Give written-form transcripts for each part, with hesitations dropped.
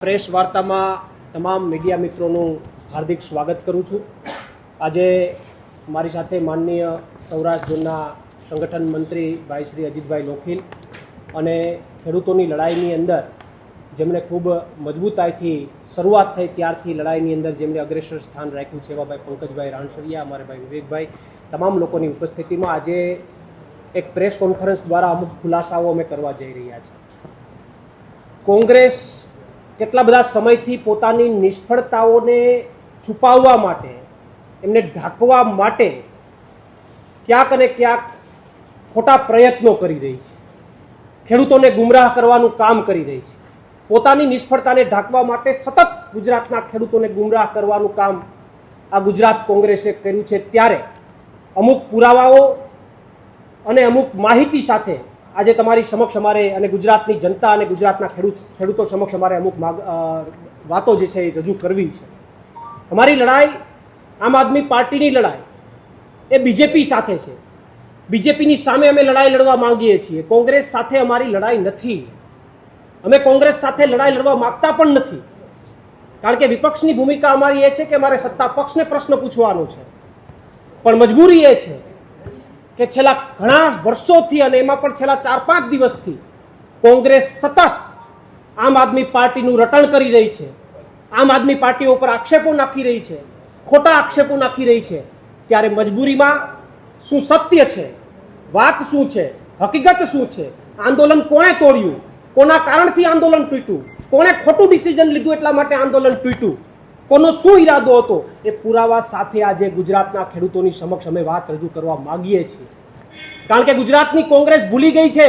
Press વાર્તામાં તમામ media મિત્રોનું હાર્દિક સ્વાગત કરું છું। આજે મારી સાથે માનનીય સૌરાષ્ટ્ર ઝોનના સંગઠન મંત્રી ભાઈ શ્રી અજીતભાઈ લોખીલ અને ખેડૂતોની લડાઈની અંદર જેમણે ખૂબ મજબૂતાઈથી શરૂઆત થઈ ત્યારથી લડાઈની અંદર જેમણે અગ્રેસર સ્થાન રાખ્યું છે એવા ભાઈ પંકજભાઈ રાણસરિયા, અમારે ભાઈ વિવેકભાઈ, તમામ લોકોની ઉપસ્થિતિમાં આજે એક પ્રેસ કોન્ફરન્સ દ્વારા અમુક ખુલાસાઓ અમે કરવા જઈ રહ્યા છીએ। કોંગ્રેસ કેટલા બધા સમયથી પોતાની નિષ્ફળતાઓને છુપાવવા માટે, એમને ઢાંકવા માટે ક્યાંક અને ક્યાંક ખોટા પ્રયત્નો કરી રહી છે, ખેડૂતોને ગુમરાહ કરવાનું કામ કરી રહી છે। પોતાની નિષ્ફળતાને ઢાંકવા માટે સતત ગુજરાતના ખેડૂતોને ગુમરાહ કરવાનું કામ આ ગુજરાત કોંગ્રેસે કર્યું છે। ત્યારે અમુક પુરાવાઓ અને અમુક માહિતી સાથે આજે તમારી સમક્ષ અમારે અને ગુજરાતની જનતા અને ગુજરાતના ખેડૂતો સમક્ષ અમારે અમુક વાતો જે છે એ રજૂ કરવી છે। અમારી લડાઈ આમ આદમી પાર્ટીની લડાઈ એ બીજેપી સાથે છે। બીજેપીની સામે અમે લડાઈ લડવા માંગીએ છીએ, કોંગ્રેસ સાથે અમારી લડાઈ નથી। અમે કોંગ્રેસ સાથે લડાઈ લડવા માંગતા પણ નથી, કારણ કે વિપક્ષની ભૂમિકા અમારી એ છે કે અમારે સત્તા પક્ષને પ્રશ્ન પૂછવાનો છે, પણ મજબૂરી એ છે કે છેલ્લા ઘણા વર્ષોથી અને એમાં પણ છેલ્લા 4-5 દિવસથી કોંગ્રેસ સતત આમ આદમી પાર્ટીનું રટણ કરી રહી છે, આમ આદમી પાર્ટીઓ ઉપર આક્ષેપો નાખી રહી છે, ખોટા આક્ષેપો નાખી રહી છે। ત્યારે મજબૂરીમાં શું સત્ય છે, વાત શું છે, હકીકત શું છે, આંદોલન કોણે તોડ્યું, કોના કારણથી આંદોલન તૂટ્યું, કોણે ખોટું ડિસિઝન લીધું એટલા માટે આંદોલન તૂટ્યું, કોનો શું ઈરાદો હતો, એ પુરાવા સાથે આજે ગુજરાતના ખેડૂતોની સમક્ષ અમે વાત રજૂ કરવા માંગીએ છીએ। કારણ કે ગુજરાતની કોંગ્રેસ ભૂલી ગઈ છે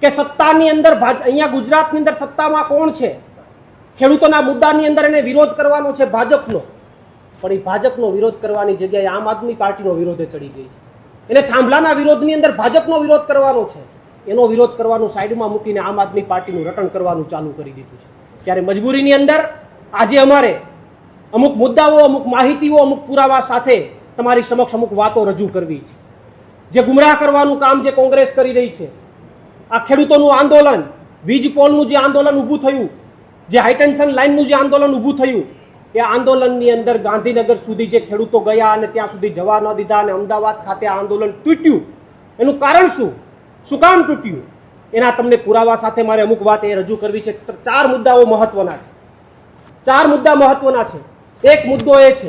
કે સત્તાની અંદર અહીંયા ગુજરાતની અંદર સત્તામાં કોણ છે, ખેડૂતોના મુદ્દાની અંદર એને વિરોધ કરવાનો છે ભાજપનો, પણ એ ભાજપનો વિરોધ કરવાની જગ્યાએ આમ આદમી પાર્ટીનો વિરોધે ચડી ગઈ છે। એને થાંભલાના વિરોધની અંદર ભાજપનો વિરોધ કરવાનો છે, એનો વિરોધ કરવાનું સાઈડમાં મૂકીને આમ આદમી પાર્ટીનું રટણ કરવાનું ચાલુ કરી દીધું છે। ત્યારે મજબૂરીની અંદર આજે અમારે અમુક મુદ્દાઓ, અમુક માહિતીઓ, અમુક પુરાવા સાથે તમારી સમક્ષ અમુક વાતો રજૂ કરવી છે। જે ગુમરાહ કરવાનું કામ જે કોંગ્રેસ કરી રહી છે, આ ખેડૂતોનું આંદોલન, વીજ પોલનું જે આંદોલન ઊભું થયું, જે હાઈટેન્શન લાઇનનું જે આંદોલન ઊભું થયું, એ આંદોલનની અંદર ગાંધીનગર સુધી જે ખેડૂતો ગયા અને ત્યાં સુધી જવા ન દીધા અને અમદાવાદ ખાતે આ આંદોલન તૂટ્યું, એનું કારણ શું કામ તૂટ્યું, એના તમને પુરાવા સાથે મારે અમુક વાત એ રજૂ કરવી છે। 4 મુદ્દાઓ મહત્વના છે, 4 મુદ્દા મહત્વના છે। એક મુદ્દો એ છે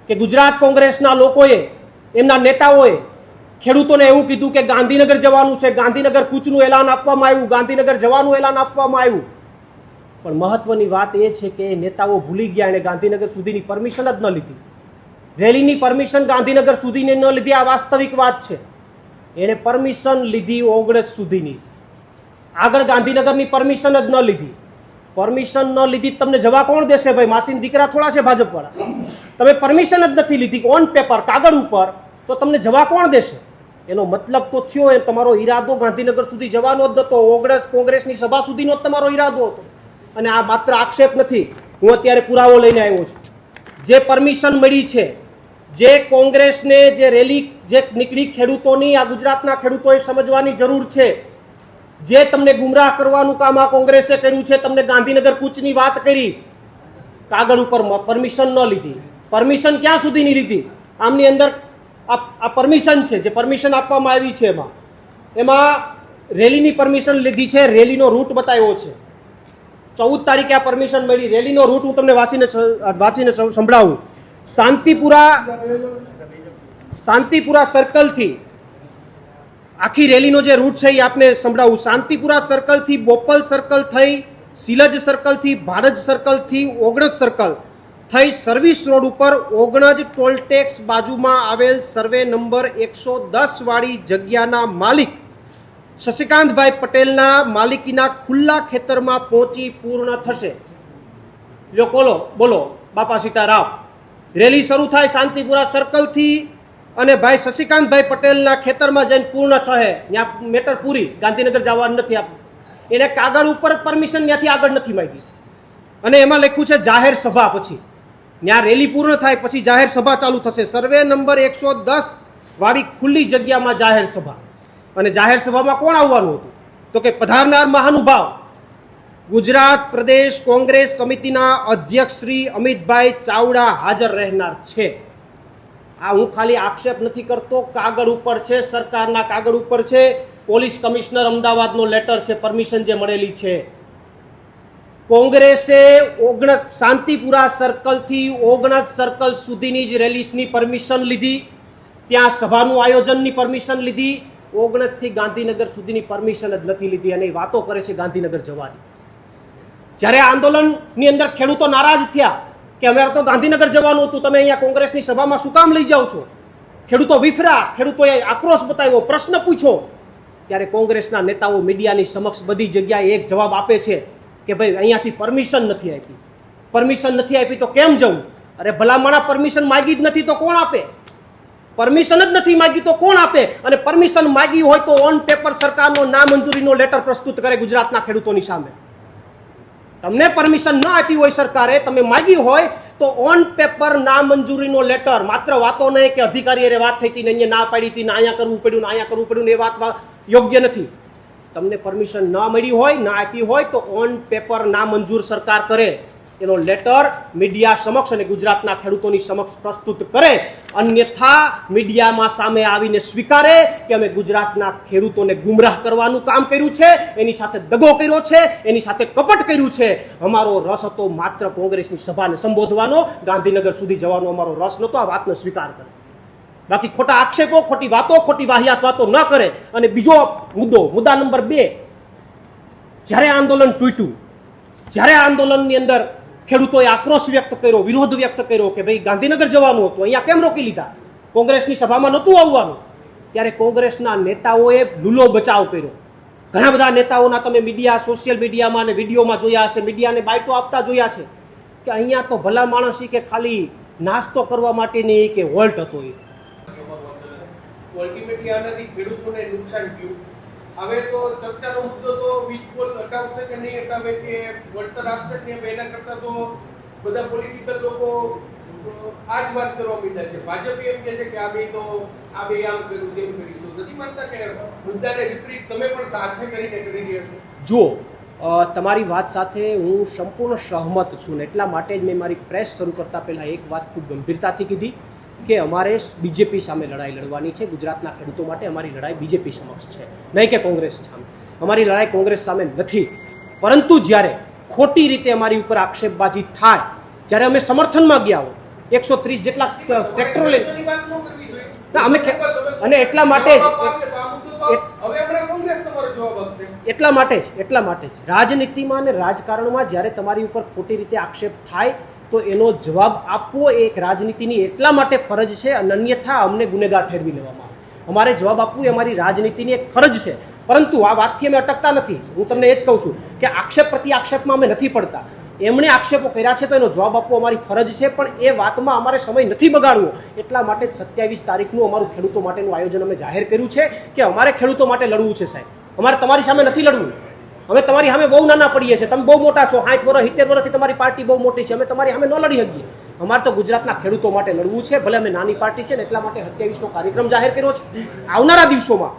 કે ગુજરાત કોંગ્રેસના લોકોએ, એમના નેતાઓએ ખેડૂતોને એવું કીધું કે ગાંધીનગર જવાનું છે, ગાંધીનગર કૂચનું એલાન આપવામાં આવ્યું, ગાંધીનગર જવાનું એલાન આપવામાં આવ્યું, પણ મહત્વની વાત એ છે કે નેતાઓ ભૂલી ગયા, એને ગાંધીનગર સુધીની પરમિશન જ ન લીધી, રેલીની પરમિશન ગાંધીનગર સુધીની ન લીધી, આ વાસ્તવિક વાત છે। એને પરમિશન લીધી 19 સુધીની, આગળ ગાંધીનગરની પરમિશન જ ન લીધી। પરમિશન ન લીધી તમને જવા કોણ દેશે ભાઈ? માસીન દીકરા થોડા છે ભાજપવાળા? તમે પરમિશન જ નથી લીધી ઓન પેપર, કાગળ ઉપર, તો તમને જવા કોણ દેશે? એનો મતલબ તો થયો એ તમારો ઈરાદો ગાંધીનગર સુધી જવાનો જ નહોતો, 19 કોંગ્રેસની સભા સુધીનો જ તમારો ઈરાદો હતો। અને આ માત્ર આક્ષેપ નથી, હું અત્યારે પુરાવો લઈને આવ્યો છું। જે પરમિશન મળી છે, જે કોંગ્રેસને જે રેલી જે નીકળી ખેડૂતોની, આ ગુજરાતના ખેડૂતોએ સમજવાની જરૂર છે, જે તમને ગુમરાહ કરવાનું કામ આ કોંગ્રેસે કર્યું છે, તમને ગાંધીનગર કૂચની વાત કરી, કાગળ ઉપર પરમિશન ન લીધી। પરમિશન ક્યાં સુધીની લીધી? આમની અંદર આ પરમિશન છે, જે પરમિશન આપવામાં આવી છે એમાં રેલીની પરમિશન લીધી છે, રેલીનો રૂટ બતાવ્યો છે, 14 તારીખે આ પરમિશન મળી। રેલીનો રૂટ હું તમને વાંચીને સંભળાવું। શાંતિપુરા સર્કલથી આખી રેલીનો જે રૂટ છે એ આપને સંભળાવું। શાંતિપુરા સર્કલથી બોપલ સર્કલ થઈ, સિલજ સર્કલથી ભાડજ સર્કલથી ઓગણજ સર્કલ થઈ સર્વિસ રોડ ઉપર ઓગણજ ટોલટેક્સ બાજુમાં આવેલ સર્વે નંબર 110 વાળી જગ્યાના માલિક શશિકાંતભાઈ પટેલના માલિકીના ખુલ્લા ખેતરમાં પહોંચી પૂર્ણ થશે। બોલો બાપા સીતારામ। રેલી શરૂ થાય શાંતિપુરા સર્કલથી અને ભાઈ શશિકાંતભાઈ પટેલના ખેતરમાં જઈને પૂર્ણ થશે, ત્યાં મેટર પૂરી, ગાંધીનગર જવાનું નથી। એને કાગળ ઉપર જ પરમિશન ત્યાંથી આગળ નથી માંગી, અને એમાં લખ્યું છે જાહેર સભા, પછી ત્યાં રેલી પૂર્ણ થાય પછી જાહેર સભા ચાલુ થશે, સર્વે નંબર 110 વાળી ખુલ્લી જગ્યામાં જાહેર સભા। અને જાહેર સભામાં કોણ આવવાનું હતું? તો કે પધારનાર મહાનુભાવ ગુજરાત પ્રદેશ કોંગ્રેસ સમિતિના અધ્યક્ષ શ્રી અમિતભાઈ ચાવડા હાજર રહેનાર છે. આ હું ખાલી આક્ષેપ નથી કરતો, કાગળ ઉપર છે, સરકારના કાગળ ઉપર છે, પોલીસ કમિશનર અમદાવાદનો લેટર છે, પરમિશન જે મળેલી છે. કોંગ્રેસે શાંતિપુરા સર્કલથી ઓગણજ સર્કલ સુધીની જ રેલીની પરમિશન લીધી, ત્યાં સભાનું આયોજનની પરમિશન લીધી, ઓગણજથી ગાંધીનગર સુધીની પરમિશન જ નથી લીધી અને વાતો કરે છે ગાંધીનગર જવાની. જ્યારે આંદોલનની અંદર ખેડૂતો નારાજ થયા કે અમારે તો ગાંધીનગર જવાનું હતું, તમે અહીંયા કોંગ્રેસની સભામાં શું કામ લઈ જાઓ છો, ખેડૂતો વિફરા, ખેડૂતોએ આક્રોશ બતાવ્યો, પ્રશ્ન પૂછો, ત્યારે કોંગ્રેસના નેતાઓ મીડિયાની સમક્ષ બધી જગ્યાએ એક જવાબ આપે છે કે ભાઈ અહીંયાથી પરમિશન નથી આપી. પરમિશન નથી આપી તો કેમ જવું? અરે ભલામણા પરમિશન માગી જ નથી તો કોણ આપે? પરમિશન જ નથી માગી તો કોણ આપે? અને પરમિશન માગી હોય તો ઓન પેપર સરકારનો નામંજૂરીનો લેટર પ્રસ્તુત કરે ગુજરાતના ખેડૂતોની સામે. તમને પરમિશન ન આપી હોય સરકારે, તમે માગી હોય તો ઓન પેપર નામંજૂરીનો લેટર, માત્ર વાતો નહીં કે અધિકારીએ વાત થઈ હતી ને અહીંયા ના પાડી હતી ને અહીંયા કરવું પડ્યું ને અહીંયા કરવું પડ્યું ને એ વાત યોગ્ય નથી. તમને પરમિશન ન મળી હોય, ના આપી હોય તો ઓન પેપર નામંજૂર સરકાર કરે, એનો લેટર મીડિયા સમક્ષ અને ગુજરાતના ખેડૂતોની સમક્ષ પ્રસ્તુત કરે. અન્યથા મીડિયામાં સામે આવીને સ્વીકારે કે અમે ગુજરાતના ખેડૂતોને ગુમરાહ કરવાનું કામ કર્યું છે, એની સાથે દગો કર્યો છે, એની સાથે કપટ કર્યું છે. અમારો રસ હતો માત્ર કોંગ્રેસની સભાને સંબોધવાનો, ગાંધીનગર સુધી જવાનો અમારો રસ નહોતો. આ વાતનો સ્વીકાર કરે, બાકી ખોટા આક્ષેપો, ખોટી વાતો, ખોટી વાહિયાત વાતો ન કરે. અને બીજો મુદ્દા નંબર 2, જ્યારે આંદોલન તૂટ્યું, જ્યારે આંદોલનની અંદર ખેડૂતોએ આક્રોશ વ્યક્ત કર્યો, વિરોધ વ્યક્ત કર્યો કે ભાઈ ગાંધીનગર જવાનું હતું, અહીંયા કેમ રોકી લીધા, કોંગ્રેસની સભામાં નહોતું આવવાનું, ત્યારે કોંગ્રેસના નેતાઓએ લૂલો બચાવ કર્યો. ઘણા બધા નેતાઓના તમે મીડિયા, સોશિયલ મીડિયામાં અને વિડીયોમાં જોયા હશે, મીડિયાને બાઇટો આપતા જોયા છે કે અહીંયા તો ભલા માણસી કે ખાલી નાસ્તો કરવા માટેની કે હોલ્ટ હતો. અલ્ટિમેટલી આનાથી ખેડૂતોને નુકસાન થયું. હવે તો ચર્ચાનો મુદ્દો તો વીજ પોલ હટાવશે કે નહીં હટાવે કે વળતર આપશે કે એના કરતા તો બધા પોલિટિકલ લોકો આ જ વાત કરવા માંડ્યા છે. ભાજપ એમ કહે છે કે આ બે આમ કર્યું તેમ કર્યું, તો નથી માનતા કે મુદ્દાને વિપરીત તમે પણ સાથે કરીને કરી રહ્યા છો? જુઓ, તમારી વાત સાથે હું સંપૂર્ણ સહમત છું ને એટલા માટે જ મેં મારી પ્રેસ શરૂ કરતા પહેલાં એક વાત ખૂબ ગંભીરતાથી કીધી કે અમારે બીજેપી સામે લડાઈ લડવાની છે. ગુજરાતના ખેડૂતો માટે અમારી લડાઈ બીજેપી સમક્ષ છે, નહીં કે કોંગ્રેસ સામે. અમારી લડાઈ કોંગ્રેસ સામે નથી. પરંતુ જ્યારે ખોટી રીતે અમારી ઉપર આક્ષેપબાજી થાય, જ્યારે અમે સમર્થનમાં ગયા હોય, 130 જેટલા ટ્રેક્ટરો લઈને અમે, અને એટલા માટે જ રાજનીતિમાં અને રાજકારણમાં જ્યારે તમારી ઉપર ખોટી રીતે આક્ષેપ થાય તો એનો જવાબ આપવો એ એક રાજનીતિની એટલા માટે ફરજ છે, અન્યથા અમને ગુનેગાર ઠેરવી લેવામાં આવે. અમારે જવાબ આપવું એ અમારી રાજનીતિની એક ફરજ છે. પરંતુ આ વાતથી અમે અટકતા નથી. હું તમને એ જ કહું છું કે આક્ષેપ પ્રતિ આક્ષેપમાં અમે નથી પડતા. એમણે આક્ષેપો કર્યા છે તો એનો જવાબ આપવો અમારી ફરજ છે, પણ એ વાતમાં અમારે સમય નથી બગાડવો. એટલા માટે જ 27 તારીખનું અમારું ખેડૂતો માટેનું આયોજન અમે જાહેર કર્યું છે કે અમારે ખેડૂતો માટે લડવું છે. સાહેબ, અમારે તમારી સામે નથી લડવું. અમે તમારી સામે બહુ નાના પડીએ છીએ, તમે બહુ મોટા છો, 60 વર્ષ 70 વર્ષથી તમારી પાર્ટી બહુ મોટી છે, અમે તમારી સામે ન લડી શકીએ. અમારે તો ગુજરાતના ખેડૂતો માટે લડવું છે. ભલે અમે નાની પાર્ટી છે ને એટલા માટે 27નો કાર્યક્રમ જાહેર કર્યો છે. આવનારા દિવસોમાં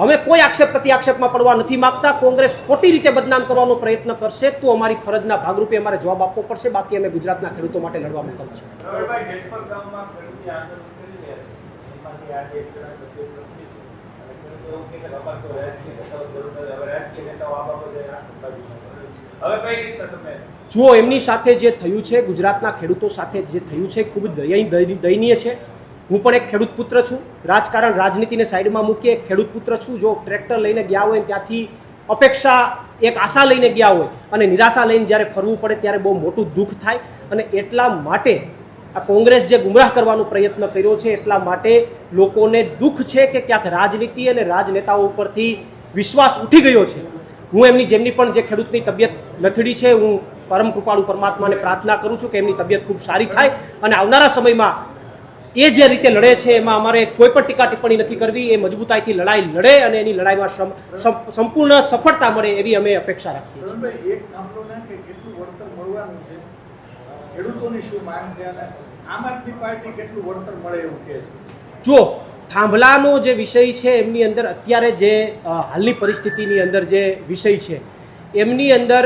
અમે કોઈ આક્ષેપ પ્રતિ આક્ષેપમાં પડવા નથી માંગતા. કોંગ્રેસ ખોટી રીતે બદનામ કરવાનો પ્રયત્ન કરશે તો અમારી ફરજના ભાગરૂપે અમારે જવાબ આપવો પડશે. બાકી અમે ગુજરાતના ખેડૂતો માટે લડવા મુકમ છે. જુઓ, એમની સાથે જે થયું છે, ગુજરાતના ખેડૂતો સાથે જે થયું છે, ખૂબ જ દયનીય છે. હું પણ એક ખેડૂત પુત્ર છું. રાજકારણ, રાજનીતિને સાઈડમાં મૂકી એક ખેડૂત પુત્ર છું. જો ટ્રેક્ટર લઈને ગયા હોય ત્યાંથી અપેક્ષા, એક આશા લઈને ગયા હોય અને નિરાશા લઈને જ્યારે ફરવું પડે ત્યારે બહુ મોટું દુઃખ થાય. અને એટલા માટે આ કોંગ્રેસ જે ગુમરાહ કરવાનો પ્રયત્ન કર્યો છે, એટલા માટે લોકોને દુઃખ છે કે ક્યાંક રાજનીતિ અને રાજનેતાઓ ઉપરથી વિશ્વાસ ઉઠી ગયો છે. હું જેમની પણ જે ખેડૂતની તબિયત લથડી છે, હું પરમ કૃપાળુ પરમાત્માને પ્રાર્થના કરું છું કે એમની તબિયત ખૂબ સારી થાય અને આવનારા સમયમાં એ જે રીતે લડે છે એમાં અમારે કોઈ પણ ટીકા ટિપ્પણી નથી કરવી. એ મજબૂતાઈથી લડાઈ લડે અને એની લડાઈમાં સંપૂર્ણ સફળતા મળે એવી અમે અપેક્ષા રાખીએ છીએ. ખેડૂતોની શું માંગ છે અને આમ આદમી પાર્ટી કેટલું વળતર મળે એવું કહે છે? જો થાંભલાનો જે વિષય છે એમની અંદર અત્યારે જે હાલની પરિસ્થિતિની અંદર જે વિષય છે એમની અંદર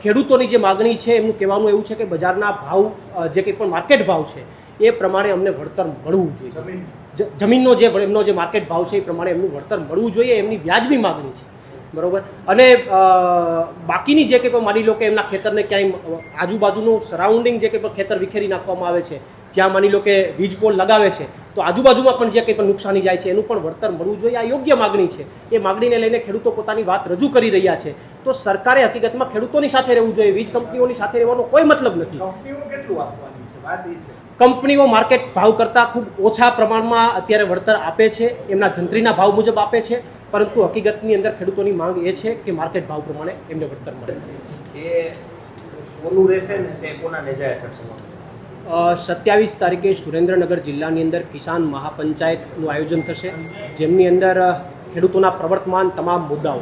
ખેડૂતોની જે માગણી છે એમનું કહેવાનું એવું છે કે બજારના ભાવ જે કંઈ પણ માર્કેટ ભાવ છે એ પ્રમાણે અમને વળતર મળવું જોઈએ. જમીનનો જે એમનો જે માર્કેટ ભાવ છે એ પ્રમાણે એમનું વળતર મળવું જોઈએ, એમની વ્યાજબી માગણી છે. બરોબર. અને બાકીની જે કંઈ પણ માની લો કે એમના ખેતરને ક્યાંય આજુબાજુનું સરાઉન્ડિંગ જે કંઈ પણ ખેતર વિખેરી નાખવામાં આવે છે, જ્યાં માની લો કે વીજ પોલ લગાવે છે તો આજુબાજુમાં પણ જે કંઈ પણ નુકસાની જાય છે એનું પણ વળતર મળવું જોઈએ. આ યોગ્ય માગણી છે. એ માગણીને લઈને ખેડૂતો પોતાની વાત રજૂ કરી રહ્યા છે. તો સરકારે હકીકતમાં ખેડૂતોની સાથે રહેવું જોઈએ, વીજ કંપનીઓની સાથે રહેવાનો કોઈ મતલબ નથી. કંપનીઓ માર્કેટ ભાવ કરતાં ખૂબ ઓછા પ્રમાણમાં અત્યારે વળતર આપે છે, એમના જંત્રીના ભાવ મુજબ આપે છે, પરંતુ હકીકતની અંદર ખેડૂતોની માંગ એ છે કે માર્કેટ ભાવ પ્રમાણે એમને વળતર મળે. 27 તારીખે સુરેન્દ્રનગર જિલ્લાની અંદર કિસાન મહાપંચાયતનું આયોજન થશે, જેમની અંદર ખેડૂતોના પ્રવર્તમાન તમામ મુદ્દાઓ,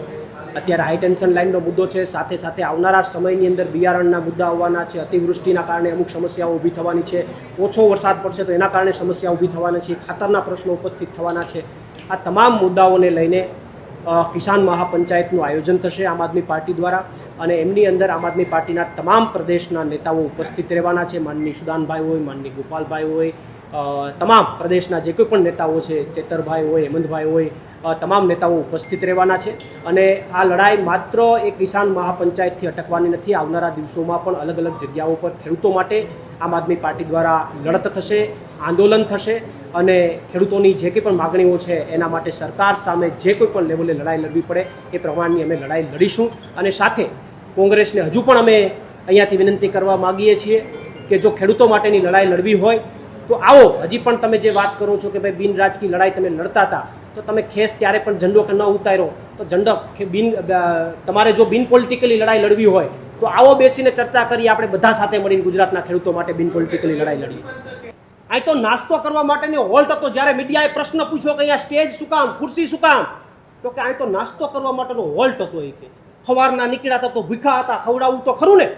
અત્યારે હાઈ ટેન્શન લાઇનનો મુદ્દો છે, સાથે સાથે આવનારા સમયની અંદર બિયારણના મુદ્દા આવવાના છે, અતિવૃષ્ટિના કારણે અમુક સમસ્યાઓ ઊભી થવાની છે, ઓછો વરસાદ પડશે તો એના કારણે સમસ્યા ઊભી થવાના છે, ખાતરના પ્રશ્નો ઉપસ્થિત થવાના છે. આ તમામ મુદ્દાઓને લઈને કિસાન મહાપંચાયતનું આયોજન થશે આમ આદમી પાર્ટી દ્વારા, અને એમની અંદર આમ આદમી પાર્ટીના તમામ પ્રદેશના નેતાઓ ઉપસ્થિત રહેવાના છે. માનની સુદાનભાઈ હોય, માનની ગોપાલભાઈ હોય, તમામ પ્રદેશના જે કોઈ પણ નેતાઓ છે, ચેતરભાઈ હોય, હેમંતભાઈ હોય, તમામ નેતાઓ ઉપસ્થિત રહેવાના છે. અને આ લડાઈ માત્ર એક કિસાન મહાપંચાયતથી અટકવાની નથી. આવનારા દિવસોમાં પણ અલગ અલગ જગ્યાઓ પર ખેડૂતો માટે આમ આદમી પાર્ટી દ્વારા લડત થશે, આંદોલન થશે, અને ખેડૂતોની જે કંઈ પણ માગણીઓ છે એના માટે સરકાર સામે જે કોઈ પણ લેવલે લડાઈ લડવી પડે એ પ્રમાણની અમે લડાઈ લડીશું. અને સાથે કોંગ્રેસને હજુ પણ અમે અહીંયાથી વિનંતી કરવા માગીએ છીએ કે જો ખેડૂતો માટેની લડાઈ લડવી હોય તો આવો. હજી પણ તમે જે વાત કરો છો કે ભાઈ બિન રાજકીય લડાઈ તમે લડતા હતા, તો તમે ખેસ ત્યારે પણ ઝંડો કે ન ઉતાર્યો, તો ઝંડો તમારે જો બિન પોલિટિકલી લડાઈ લડવી હોય તો આવો, બેસીને ચર્ચા કરી, આપણે બધા સાથે મળીને ગુજરાતના ખેડૂતો માટે બિન પોલિટિકલી લડાઈ લડીએ. અહીં તો નાસ્તો કરવા માટેનો હોલ્ટ હતો. જ્યારે મીડિયાએ પ્રશ્ન પૂછ્યો કે અહીંયા સ્ટેજ શું કામ, ખુરશી શું કામ, તો કે અહીં તો નાસ્તો કરવા માટેનો હોલ્ટ હતો. એ કે સવારના નીકળ્યા હતા તો ભૂખા હતા, ખવડાવવું તો ખરું ને,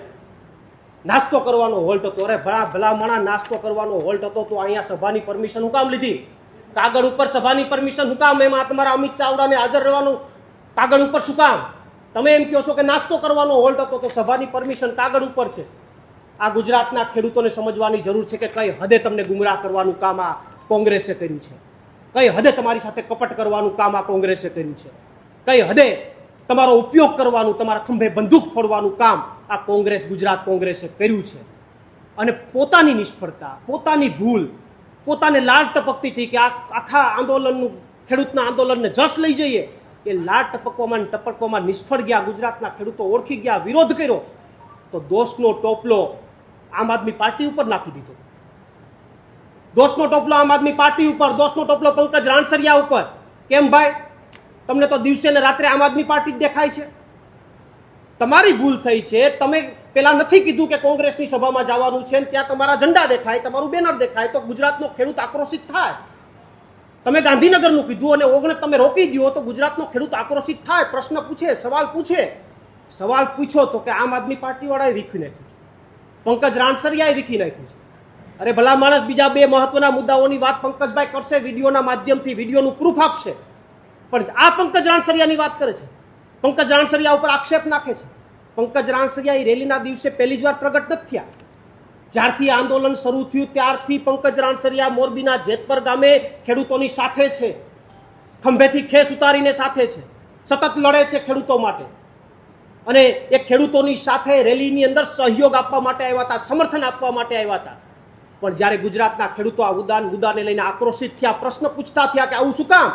નાસ્તો કરવાનો હોલ્ટ હતો. અરે ભલા માણા, નાસ્તો કરવાનો હોલ્ટ હતો તો અહીંયા સભાની પરમિશન હું કામ લીધી? કાગળ ઉપર સભાની પરમિશન હું કામ? એમાં તમારા અમિત ચાવડાને હાજર રહેવાનું કાગળ ઉપર શું કામ? તમે એમ કહો છો કે નાસ્તો કરવાનો હોલ્ટ હતો તો સભાની પરમિશન કાગળ ઉપર છે. આ ગુજરાતના ખેડૂતોને સમજવાની જરૂર છે કે કઈ હદે તમને ગુમરાહ કરવાનું કામ આ કોંગ્રેસે કર્યું છે, કઈ હદે તમારી સાથે કપટ કરવાનું કામ આ કોંગ્રેસે કર્યું છે, કઈ હદે તમારો ઉપયોગ કરવાનું, તમારા ખંભે બંદૂક ફોડવાનું કામ આ ગુજરાત કોંગ્રેસે કર્યું છે. અને પોતાની નિષ્ફળતા, પોતાની ભૂલ, પોતાને લાલ ટપકતી હતી કે આ આખા આંદોલનનું, ખેડૂતના આંદોલનને જશ લઈ જઈએ, એ લાલ ટપકવામાં નિષ્ફળ ગયા. ગુજરાતના ખેડૂતો ઓળખી ગયા, વિરોધ કર્યો, તો દોષનો ટોપલો આમ આદમી પાર્ટી ઉપર નાખી દીધો. દોષનો ટોપલો આમ આદમી પાર્ટી ઉપર, દોષનો ટોપલો પંકજ રાણસરિયા ઉપર. કેમ ભાઈ? તમને તો દિવસે ને રાત્રે આમ આદમી પાર્ટી જ દેખાય છે. તમારી ભૂલ થઈ છે. તમે પેલા નથી કીધું કે કોંગ્રેસની સભામાં જવાનું છે ને ત્યાં તમારા ઝંડા દેખાય, તમારું બેનર દેખાય તો ગુજરાતનો ખેડૂત આક્રોશિત થાય. તમે ગાંધીનગરનું કીધું અને ઓગણે તમે રોકી દો તો ગુજરાતનો ખેડૂત આક્રોશિત થાય, પ્રશ્ન પૂછે, સવાલ પૂછે. સવાલ પૂછો તો કે આમ આદમી પાર્ટી વાળાએ વીખી નાખ્યું છે, પંકજ રાણસરિયાએ વીખી નાખ્યું છે. અરે ભલા માણસ, બીજા બે મહત્વના મુદ્દાઓની વાત પંકજભાઈ કરશે, વિડીયોના માધ્યમથી વિડીયોનું પ્રૂફ આપશે, પણ આ પંકજ રાણસરિયાની વાત કરે છે, પંકજ રાણસરિયા ઉપર આક્ષેપ નાખે છે. પંકજ રાણસરિયા એ રેલીના દિવસે પહેલી જ વાર પ્રગટ નથી થયા. જ્યારથી આંદોલન શરૂ થયું ત્યારથી પંકજ રાણસરિયા મોરબીના જેતપર ગામે ખેડૂતોની સાથે છે, ખંભેથી ખેસ ઉતારીને સાથે છે, સતત લડે છે ખેડૂતો માટે. અને એ ખેડૂતોની સાથે રેલીની અંદર સહયોગ આપવા માટે આવ્યા હતા, સમર્થન આપવા માટે આવ્યા હતા. પણ જ્યારે ગુજરાતના ખેડૂતો આ મુદ્દાને લઈને આક્રોશિત થયા, પ્રશ્ન પૂછતા થયા કે આવું શું કામ,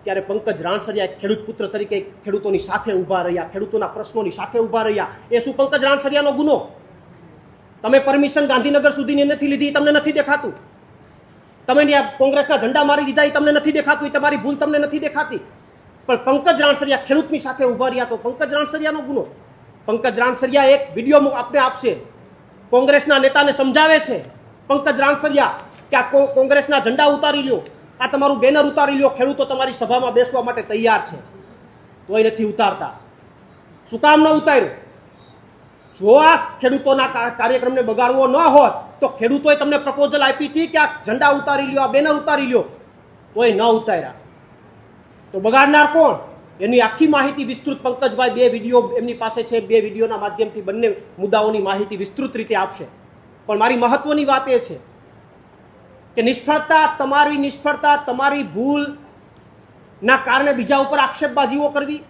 ત્યારે પંકજ રાણસરિયા ખેડૂત પુત્ર તરીકે ખેડૂતોની સાથે ઊભા રહ્યા, ખેડૂતોના પ્રશ્નોની સાથે ઊભા રહ્યા. એ શું પંકજ રાણસરિયાનો ગુનો? તમે પરમિશન ગાંધીનગર સુધીની નથી લીધી, તમને નથી દેખાતું? તમે કોંગ્રેસના ઝંડા મારી દીધા, એ તમને નથી દેખાતું? એ તમારી ભૂલ તમને નથી દેખાતી? પણ પંકજ રાણસરિયા ખેડૂતની સાથે ઊભા રહ્યા તો પંકજ રાણસરિયાનો ગુનો. પંકજ રાણસરિયા એક વિડીયો આપણે આપશે, કોંગ્રેસના નેતાને સમજાવે છે પંકજ રાણસરિયા કે આ કોંગ્રેસના ઝંડા ઉતારી લ્યો, આ તમારું બેનર ઉતારી લ્યો, ખેડૂતો તમારી સભામાં બેસવા માટે તૈયાર છે, તોય નથી ઉતારતા. શું કામ ન ઉતાર્યું? જો આ ખેડૂતોના કાર્યક્રમને બગાડવો ન હોત તો ખેડૂતોએ તમને પ્રપોઝલ આપી હતી કે આ ઝંડા ઉતારી લ્યો, આ બેનર ઉતારી લ્યો, તોય ન ઉતાર્યા. તો બગાડનાર કોણ? એની આખી માહિતી વિસ્તૃત પંકજભાઈ 2 વિડીયો એમની પાસે છે, 2 વિડીયોના માધ્યમથી બંને મુદ્દાઓની માહિતી વિસ્તૃત રીતે આપશે. પણ મારી મહત્વની વાત એ છે કે નિષ્ફળતા, તમારી ભૂલના કારણે બીજા ઉપર આક્ષેપબાજીઓ કરવી.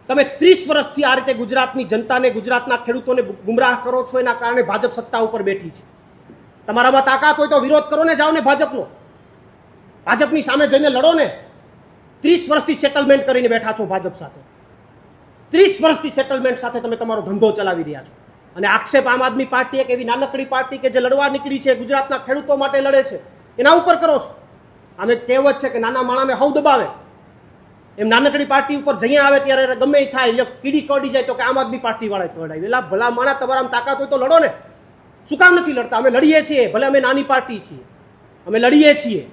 તમે 30 વર્ષથી આ રીતે ગુજરાતની જનતાને, ગુજરાતના ખેડૂતોને ગુમરાહ કરો છો. એના કારણે ભાજપ સત્તા ઉપર બેઠી છે. તમારામાં તાકાત હોય તો વિરોધ કરો ને, જાઓ ને ભાજપની સામે જઈને લડો ને. 30 વર્ષથી સેટલમેન્ટ કરીને બેઠા છો ભાજપ સાથે. 30 વર્ષથી સેટલમેન્ટ સાથે તમે તમારો ધંધો ચલાવી રહ્યા છો. અને આક્ષેપ આમ આદમી પાર્ટી એક એવી નાનકડી પાર્ટી કે જે લડવા નીકળી છે, ગુજરાતના ખેડૂતો માટે લડે છે, એના ઉપર કરો છો. આમે કહેવત છે કે નાના માણાને હવ દબાવે, એમ નાનકડી પાર્ટી ઉપર જઈએ આવે ત્યારે ગમે એ થાય એટલે કીડી કડી જાય તો કે આમ આદમી પાર્ટી વાળા કડાવી. એટલે ભલા માણા, તમારામાં તાકાત હોય તો લડો ને. શું કામ નથી લડતા? અમે લડીએ છીએ, ભલે અમે નાની પાર્ટી છીએ, અમે લડીએ છીએ.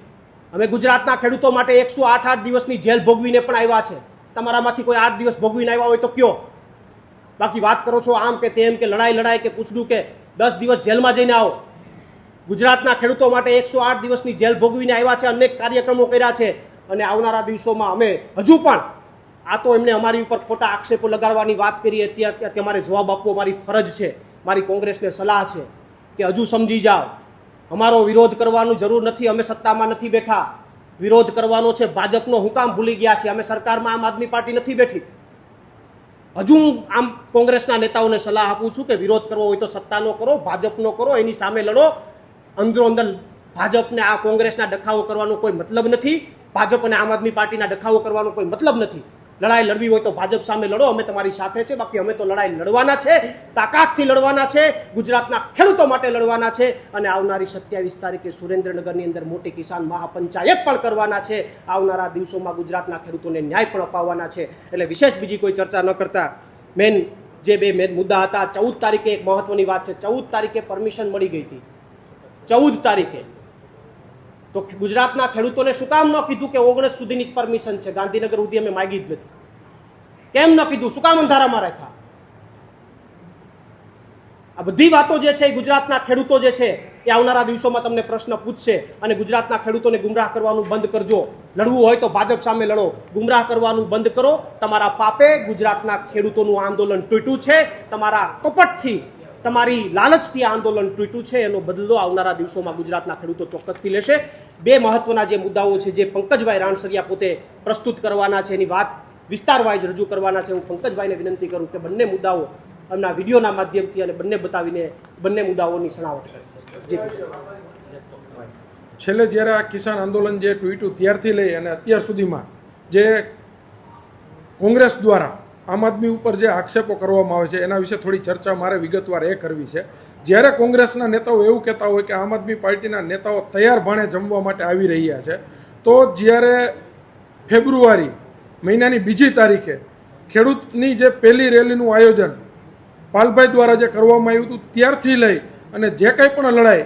અમે ગુજરાતના ખેડૂતો માટે 108 દિવસની જેલ ભોગવીને પણ આવ્યા છે. તમારામાંથી કોઈ 8 દિવસ ભોગવીને આવ્યા હોય તો કયો. બાકી વાત કરો છો આમ કે તેમ કે લડાઈ કે પૂછડું કે 10 દિવસ જેલમાં જઈને આવો. ગુજરાતના ખેડૂતો માટે 108 દિવસની જેલ ભોગવીને આવ્યા છે, અનેક કાર્યક્રમો કર્યા છે. અને આવનારા દિવસોમાં અમે હજુ પણ, આ તો એમને અમારી ઉપર ખોટા આક્ષેપો લગાડવાની વાત કરી, અત્યારે તમારે જવાબ આપવો મારી ફરજ છે. મારી કોંગ્રેસને સલાહ છે કે હજુ સમજી જાઓ, અમારો વિરોધ કરવાની જરૂર નથી. અમે સત્તામાં નથી બેઠા, વિરોધ કરવાનો છે ભાજપનો. હું કામ ભૂલી ગયા છે? અમે સરકારમાં આમ આદમી પાર્ટી નથી બેઠી. હજુ હું આમ કોંગ્રેસના નેતાઓને સલાહ આપું છું કે વિરોધ કરવો હોય તો સત્તાનો કરો, ભાજપનો કરો, એની સામે લડો. અંદરો અંદર ભાજપને આ કોંગ્રેસના ડખાવો કરવાનો કોઈ મતલબ નથી. ભાજપ અને આમ આદમી પાર્ટીના ડખાવો કરવાનો કોઈ મતલબ નથી. લડાઈ લડવી હોય તો ભાજપ સામે લડો, અમે તમારી સાથે છે. બાકી અમે તો લડાઈ લડવાના છે, તાકાતથી લડવાના છે, ગુજરાતના ખેડૂતો માટે લડવાના છે. અને આવનારી 27 તારીખે સુરેન્દ્રનગરની અંદર મોટી કિસાન મહાપંચાયત પણ કરવાના છે. આવનારા દિવસોમાં ગુજરાતના ખેડૂતોને ન્યાય પણ અપાવવાના છે. એટલે વિશેષ બીજી કોઈ ચર્ચા ન કરતા જે બે મુદ્દા હતા. 14 તારીખે એક મહત્વની વાત છે. 14 તારીખે પરમિશન મળી ગઈ હતી. 14 તારીખે તો ગુજરાતના ખેડૂતોને શું કામ ન કીધું કે 19 સુધીની પરમિશન છે, ગાંધીનગર સુધી અમે માગી જ નથી? કેમ ન કીધું? શું કામ અંધારામાં રાખ્યા? આ બધી વાતો જે છે એ ગુજરાતના ખેડૂતો જે છે એ આવનારા દિવસોમાં તમને પ્રશ્ન પૂછશે. અને ગુજરાતના ખેડૂતોને ગુમરાહ કરવાનું બંધ કરજો. લડવું હોય તો ભાજપ સામે લડો, ગુમરાહ કરવાનું બંધ કરો. તમારા પાપે ગુજરાતના ખેડૂતોનું આંદોલન તૂટ્યું છે. તમારા કપટથી, તમારી લાલચથી આંદોલન તૂટ્યું છે. એનો બદલો આવનારા દિવસોમાં ગુજરાતના ખેડૂતો ચોક્કસથી લેશે. 2 મહત્વના જે મુદ્દાઓ છે જે પંકજભાઈ રાણસરિયા પોતે પ્રસ્તુત કરવાના છે, એની વાત વિસ્તારવાઇઝ રજૂ કરવાના છે. હું પંકજભાઈને વિનંતી કરું કે બંને મુદ્દાઓ એમના વિડીયોના માધ્યમથી અને બંને બતાવીને બંને મુદ્દાઓની સણાવટ કરે. છેલ્લે જ્યારે આ કિસાન આંદોલન જે તૂટ્યું ત્યારથી લઈ અને અત્યાર સુધીમાં જે કોંગ્રેસ દ્વારા આમ આદમી ઉપર જે આક્ષેપો કરવામાં આવે છે એના વિશે થોડી ચર્ચા મારે વિગતવાર એ કરવી છે. જ્યારે કોંગ્રેસના નેતાઓ એવું કહેતા હોય કે આમ આદમી પાર્ટીના નેતાઓ તૈયાર ભાણે જમવા માટે આવી રહ્યા છે, તો જ્યારે ફેબ્રુઆરી મહિનાની 2જી તારીખે ખેડૂતની જે પહેલી રેલીનું આયોજન પાલભાઈ દ્વારા જે કરવામાં આવ્યું હતું ત્યારથી લઈ અને જે કંઈ પણ લડાઈ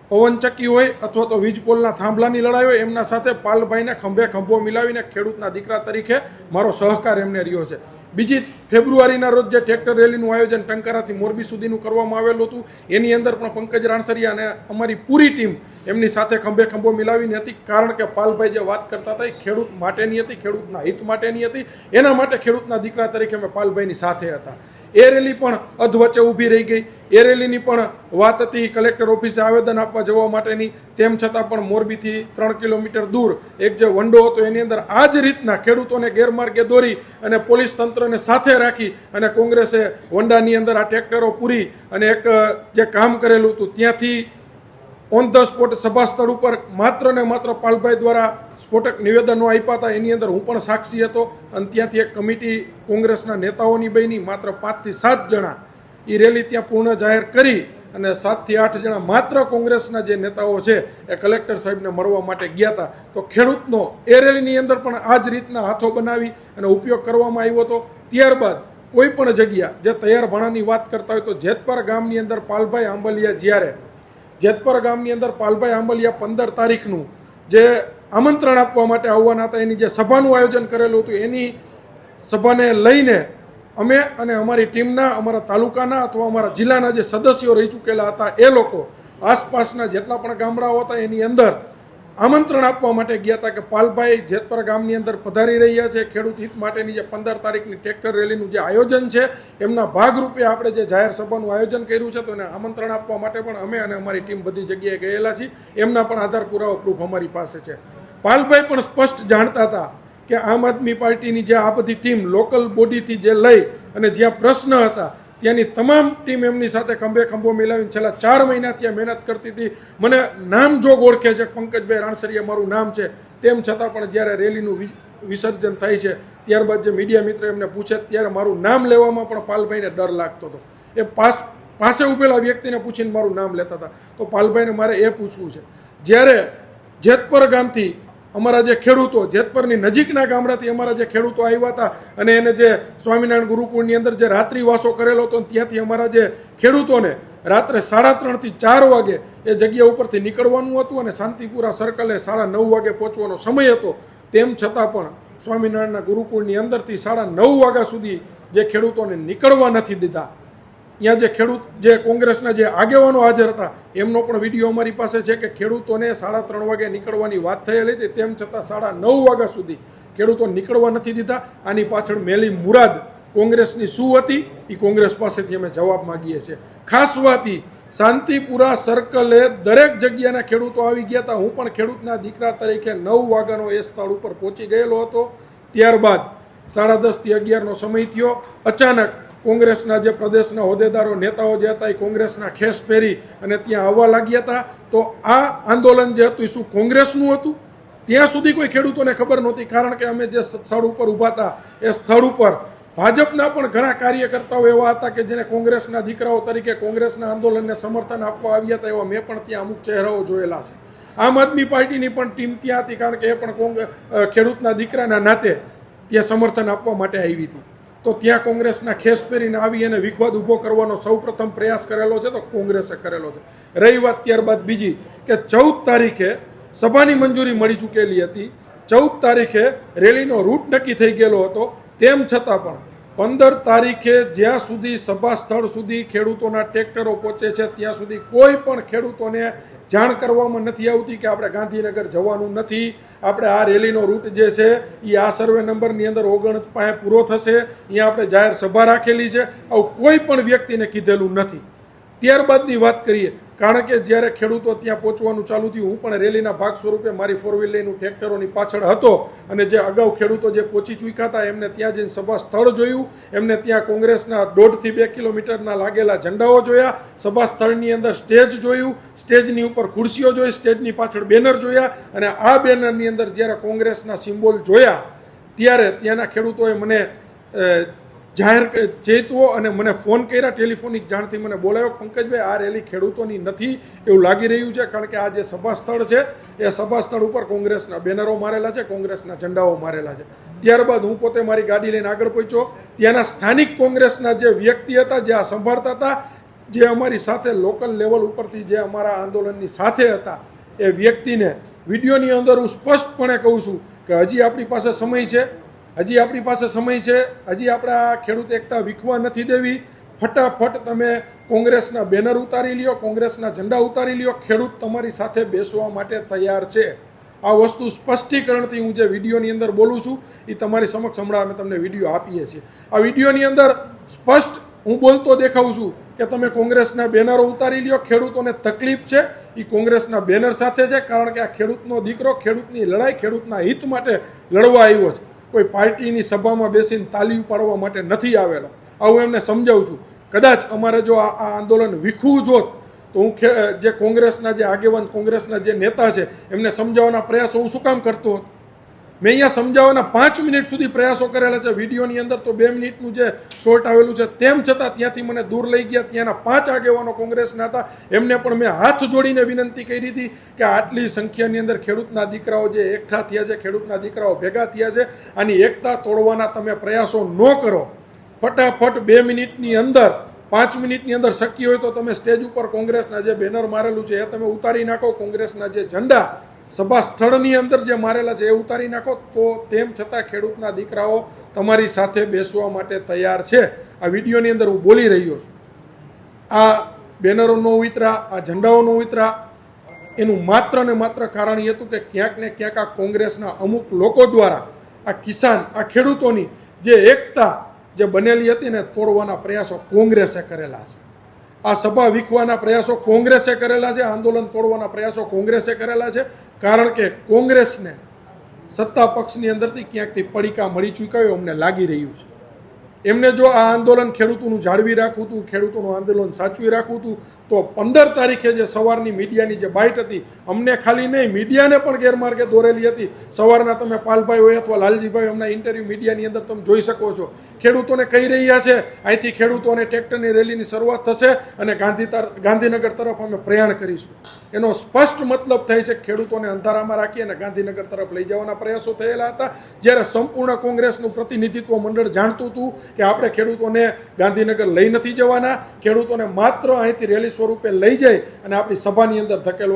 પવનચક્કી હોય અથવા તો વીજ પોલના થાંભલાની લડાઈ હોય, એમના સાથે પાલભાઈને ખંભે ખંભો મિલાવીને ખેડૂતના દીકરા તરીકે મારો સહકાર એમને રહ્યો છે. 2 ફેબ્રુઆરીના રોજ જે ટ્રેક્ટર રેલીનું આયોજન ટંકારાથી મોરબી સુધીનું કરવામાં આવેલું હતું, એની અંદર પણ પંકજ રાણસરિયા અને અમારી પૂરી ટીમ એમની સાથે ખંભે ખંભો મિલાવીને હતી. કારણ કે પાલભાઈ જે વાત કરતા હતા એ ખેડૂત માટેની હતી, ખેડૂતના હિત માટેની હતી. એના માટે ખેડૂતના દીકરા તરીકે અમે પાલભાઈની સાથે હતા. એ રેલી પણ અધવચ્ચે ઊભી રહી ગઈ. એ રેલીની પણ વાત હતી કલેક્ટર ઓફિસે આવેદન આપવા જવા માટેની. તેમ છતાં પણ મોરબીથી 3 કિલોમીટર દૂર એક જે વંડો હતો એની અંદર આ જ રીતના ખેડૂતોને ગેરમાર્ગે દોરી અને પોલીસ તંત્રને સાથે રાખી અને કોંગ્રેસે વંડાની અંદર આ ટ્રેક્ટરો પૂરી અને એક જે કામ કરેલું હતું ત્યાંથી ઓન ધ સ્પોટ સભા સ્થળ ઉપર માત્ર ને માત્ર પાલભાઈ દ્વારા સ્ફોટક નિવેદનો આપ્યા હતા. એની અંદર હું પણ સાક્ષી હતો. અને ત્યાંથી એક કમિટી કોંગ્રેસના નેતાઓની બની માત્ર 5 થી 7 જણા એ રેલી ત્યાં પૂર્ણ જાહેર કરી અને 7 થી 8 જણા માત્ર કોંગ્રેસના જે નેતાઓ છે એ કલેક્ટર સાહેબને મળવા માટે ગયા હતા. તો ખેડૂતનો એ રેલીની અંદર પણ આ જ રીતના હાથો બનાવી અને ઉપયોગ કરવામાં આવ્યો હતો. ત્યારબાદ કોઈ પણ જગ્યા જે તૈયાર ભાણાની વાત કરતા હોય તો જેતપર ગામની અંદર પાલભાઈ આંબલિયા જ્યારે જેતપર ગામની અંદર પાલભાઈ આંબલિયા 15 તારીખનું જે આમંત્રણ આપવા માટે આવવાના હતા, એની જે સભાનું આયોજન કરેલું હતું, એની સભાને લઈને અમે અને અમારી ટીમના, અમારા તાલુકાના અથવા અમારા જિલ્લાના જે સદસ્યો રહી ચૂકેલા હતા એ લોકો આસપાસના જેટલા પણ ગામડાઓ હતા એની અંદર આમંત્રણ આપવા માટે ગયા હતા કે પાલભાઈ જેતપર ગામની અંદર પધારી રહ્યા છે. ખેડૂત હિત માટેની જે 15 તારીખની ટ્રેક્ટર રેલીનું જે આયોજન છે એમના ભાગરૂપે આપણે જે જાહેર સભાનું આયોજન કર્યું છે તો એને આમંત્રણ આપવા માટે પણ અમે અને અમારી ટીમ બધી જગ્યાએ ગયેલા છીએ. એમના પણ આધાર પુરાવો પ્રૂફ અમારી પાસે છે. પાલભાઈ પણ સ્પષ્ટ જાણતા હતા કે આમ આદમી પાર્ટીની જે આ બધી ટીમ લોકલ બોડીથી જે લઈ અને જ્યાં પ્રશ્ન હતા ત્યાંની તમામ ટીમ એમની સાથે ખંભે ખંભો મિલાવીને છેલ્લા 4 મહિના ત્યાં મહેનત કરતી હતી. મને નામ જોગ ઓળખે છે, પંકજભાઈ રાણસરિયા મારું નામ છે. તેમ છતાં પણ જ્યારે રેલીનું વિસર્જન થાય છે ત્યારબાદ જે મીડિયા મિત્ર એમને પૂછે ત્યારે મારું નામ લેવામાં પણ પાલભાઈને ડર લાગતો હતો. એ પાસે ઉભેલા વ્યક્તિને પૂછીને મારું નામ લેતા હતા. તો પાલભાઈને મારે એ પૂછવું છે, જ્યારે જેતપર ગામથી અમારા જે ખેડૂતો, જેતપરની નજીકના ગામડાથી અમારા જે ખેડૂતો આવ્યા હતા અને એને જે સ્વામિનારાયણ ગુરુકુળની અંદર જે રાત્રિવાસો કરેલો હતો ત્યાંથી અમારા જે ખેડૂતોને રાત્રે 3:30 થી 4 વાગે એ જગ્યા ઉપરથી નીકળવાનું હતું અને શાંતિપુરા સર્કલે 9:30 વાગે પહોંચવાનો સમય હતો. તેમ છતાં પણ સ્વામિનારાયણના ગુરુકુળની અંદરથી 9:30 વાગ્યા સુધી જે ખેડૂતોને નીકળવા નથી દીધા. અહીંયા જે ખેડૂત જે કોંગ્રેસના જે આગેવાનો હાજર હતા એમનો પણ વિડીયો અમારી પાસે છે કે ખેડૂતોને 3:30 વાગે નીકળવાની વાત થયેલી હતી. તેમ છતાં 9:30 વાગ્યા સુધી ખેડૂતો નીકળવા નથી દીધા. આની પાછળ મેલી મુરાદ કોંગ્રેસની શું હતી એ કોંગ્રેસ પાસેથી અમે જવાબ માગીએ છીએ. ખાસ વાત શાંતિપુરા સર્કલે દરેક જગ્યાના ખેડૂતો આવી ગયા હતા. હું પણ ખેડૂતના દીકરા તરીકે 9 વાગ્યાનો એ સ્થળ ઉપર પહોંચી ગયેલો હતો. ત્યારબાદ 10:30 થી 11નો સમય થયો. અચાનક કોંગ્રેસના જે પ્રદેશના હોદ્દેદારો નેતાઓ જે હતા એ કોંગ્રેસના ખેસ પહેરી અને ત્યાં આવવા લાગ્યા હતા. તો આ આંદોલન જે હતું એ શું કોંગ્રેસનું હતું ત્યાં સુધી કોઈ ખેડૂતોને ખબર નહોતી. કારણ કે અમે જે સ્થળ ઉપર ઊભા હતા એ સ્થળ ઉપર ભાજપના પણ ઘણા કાર્યકર્તાઓ એવા હતા કે જેને કોંગ્રેસના દીકરાઓ તરીકે કોંગ્રેસના આંદોલનને સમર્થન આપવા આવ્યા હતા. એવા મેં પણ ત્યાં અમુક ચહેરાઓ જોયેલા છે. આમ આદમી પાર્ટીની પણ ટીમ ત્યાં હતી કારણ કે એ પણ ખેડૂતના દીકરાના નાતે ત્યાં સમર્થન આપવા માટે આવી હતી. તો ત્યાં કોંગ્રેસના ખેસ પહેરીને આવી અને વિખવાદ ઊભો કરવાનો સૌપ્રથમ પ્રયાસ કરેલો છે તો કોંગ્રેસે કરેલો છે. રહી વાત ત્યારબાદ બીજી કે 14 તારીખે સભાની મંજૂરી મળી ચૂકેલી હતી. 14 તારીખે રેલીનો રૂટ નક્કી થઈ ગયેલો હતો. તેમ છતાં પણ 15 તારીખે જ્યાં સુધી સભા સ્થળ સુધી ખેડૂતોના ટ્રેક્ટરો પહોંચે છે ત્યાં સુધી કોઈ પણ ખેડૂતોને જાણ કરવામાં નથી આવતી કે આપણે ગાંધીનગર જવાનું નથી, આપણે આ રેલીનો રૂટ જે છે એ આ સર્વે નંબરની અંદર 39 પાસે પૂરો થશે, અહીંયા આપણે જાહેર સભા રાખેલી છે. આવું કોઈ પણ વ્યક્તિને કીધેલું નથી. ત્યારબાદની વાત કરીએ, કારણ કે જ્યારે ખેડૂતો ત્યાં પહોંચવાનું ચાલુ થયું હું પણ રેલીના ભાગ સ્વરૂપે મારી 4 વ્હીલરનું ટ્રેક્ટરોની પાછળ હતો અને જે અગાઉ ખેડૂતો જે પહોંચી ચૂક્યા હતા એમને ત્યાં જઈને સભા સ્થળ જોયું. એમને ત્યાં કોંગ્રેસના 1.5 થી 2 કિલોમીટરના લાગેલા ઝંડાઓ જોયા. સભા સ્થળની અંદર સ્ટેજ જોયું, સ્ટેજની ઉપર ખુરશીઓ જોઈ, સ્ટેજની પાછળ બેનર જોયા અને આ બેનરની અંદર જ્યારે કોંગ્રેસના સિમ્બોલ જોયા ત્યારે ત્યાંના ખેડૂતોએ મને જાહેર ચેતવો અને મને ફોન કર્યા. ટેલિફોનિક જાણથી મને બોલાવ્યો, પંકજભાઈ આ રેલી ખેડૂતોની નથી એવું લાગી રહ્યું છે કારણ કે આ જે સભા સ્થળ છે એ સભા સ્થળ ઉપર કોંગ્રેસના બેનરો મારેલા છે, કોંગ્રેસના ઝંડાઓ મારેલા છે. ત્યારબાદ હું પોતે મારી ગાડી લઈને આગળ પહોંચ્યો. ત્યાંના સ્થાનિક કોંગ્રેસના જે વ્યક્તિ હતા જે આ સંભાળતા હતા, જે અમારી સાથે લોકલ લેવલ ઉપરથી જે અમારા આંદોલનની સાથે હતા, એ વ્યક્તિને વિડીયોની અંદર હું સ્પષ્ટપણે કહું છું કે હજી આપણી પાસે સમય છે, હજી આપણી પાસે સમય છે, હજી આપણે આ ખેડૂત એકતા વિખવા નથી દેવી. ફટાફટ તમે કોંગ્રેસના બેનર ઉતારી લ્યો, કોંગ્રેસના ઝંડા ઉતારી લ્યો. ખેડૂત તમારી સાથે બેસવા માટે તૈયાર છે. આ વસ્તુ સ્પષ્ટીકરણથી હું જે વિડીયોની અંદર બોલું છું એ તમારી સમક્ષ હમણાં અમે તમને વિડીયો આપીએ છીએ. આ વિડીયોની અંદર સ્પષ્ટ હું બોલતો દેખાઉં છું કે તમે કોંગ્રેસના બેનરો ઉતારી લ્યો. ખેડૂતોને તકલીફ છે એ કોંગ્રેસના બેનર સાથે છે કારણ કે આ ખેડૂતનો દીકરો ખેડૂતની લડાઈ ખેડૂતના હિત માટે લડવા આવ્યો છે. કોઈ પાર્ટીની સભામાં બેસીને તાલી પાડવા માટે નથી આવેલો. આવું એમને સમજાવું છું. કદાચ અમારે જો આ આંદોલન વિખવું જોત તો હું જે કોંગ્રેસના જે આગેવાન કોંગ્રેસના જે નેતા છે એમને સમજાવવાના પ્રયાસો હું શું કામ કરતો હતો. મેં અહીંયા સમજાવવાના 5 મિનિટ સુધી પ્રયાસો કરેલા છે. વિડીયોની અંદર તો 2 મિનિટનું જે શોર્ટ આવેલું છે. તેમ છતાં ત્યાંથી મને દૂર લઈ ગયા. ત્યાંના 5 આગેવાનો કોંગ્રેસના હતા. એમને પણ મેં હાથ જોડીને વિનંતી કરી હતી કે આટલી સંખ્યાની અંદર ખેડૂતના દીકરાઓ જે એકઠા થયા છે, ખેડૂતના દીકરાઓ ભેગા થયા છે, આની એકતા તોડવાના તમે પ્રયાસો ન કરો. ફટાફટ 2 મિનિટની અંદર 5 મિનિટની અંદર શક્ય હોય તો તમે સ્ટેજ ઉપર કોંગ્રેસના જે બેનર મારેલું છે એ તમે ઉતારી નાખો. કોંગ્રેસના જે ઝંડા સભા સ્થળની અંદર જે મારેલા છે એ ઉતારી નાખો. તો તેમ છતાં ખેડૂતના દીકરાઓ તમારી સાથે બેસવા માટે તૈયાર છે. આ વિડીયોની અંદર હું બોલી રહ્યો છું. આ બેનરો ન ઉતરા, આ ઝંડાઓ ન ઉતરા. એનું માત્ર ને માત્ર કારણ એ હતું કે ક્યાંક ને ક્યાંક આ કોંગ્રેસના અમુક લોકો દ્વારા આ કિસાન, આ ખેડૂતોની જે એકતા જે બનેલી હતી ને તોડવાના પ્રયાસો કોંગ્રેસે કરેલા છે. આ સભા વીખવાના પ્રયાસો કોંગ્રેસે કરેલા છે, આંદોલન તોડવાના પ્રયાસો કોંગ્રેસે કરેલા છે. કારણ કે કોંગ્રેસને સત્તા પક્ષની અંદરથી ક્યાંકથી પડીકા મળી ચૂક્યા હોય અમને લાગી રહ્યું છે. એમને જો આ આંદોલન ખેડૂતોનું જાળવી રાખવું હતું, ખેડૂતોનું આંદોલન સાચવી રાખવું હતું, તો 15 તારીખે જે સવારની મીડિયાની જે બાઇટ હતી, અમને ખાલી નહીં મીડિયાને પણ ગેરમાર્ગે દોરેલી હતી. સવારના તમે પાલભાઈ હોય અથવા લાલજીભાઈ અમના ઇન્ટરવ્યૂ મીડિયાની અંદર તમે જોઈ શકો છો. ખેડૂતોને કહી રહ્યા છે અહીંથી ખેડૂતોને ટ્રેક્ટરની રેલીની શરૂઆત થશે અને ગાંધીનગર તરફ અમે પ્રયાણ કરીશું. એનો સ્પષ્ટ મતલબ થાય છે કે ખેડૂતોને અંધારામાં રાખી અને ગાંધીનગર તરફ લઈ જવાના પ્રયાસો થયેલા હતા. જ્યારે સંપૂર્ણ કોંગ્રેસનું પ્રતિનિધિત્વ મંડળ જાણતું હતું કે આપણે ખેડૂતોને ગાંધીનગર લઈ નથી જવાના, ખેડૂતોને માત્ર અહીંથી રેલી સ્વરૂપે લઈ જઈ અને આપણી સભાની અંદર ધકેલવાના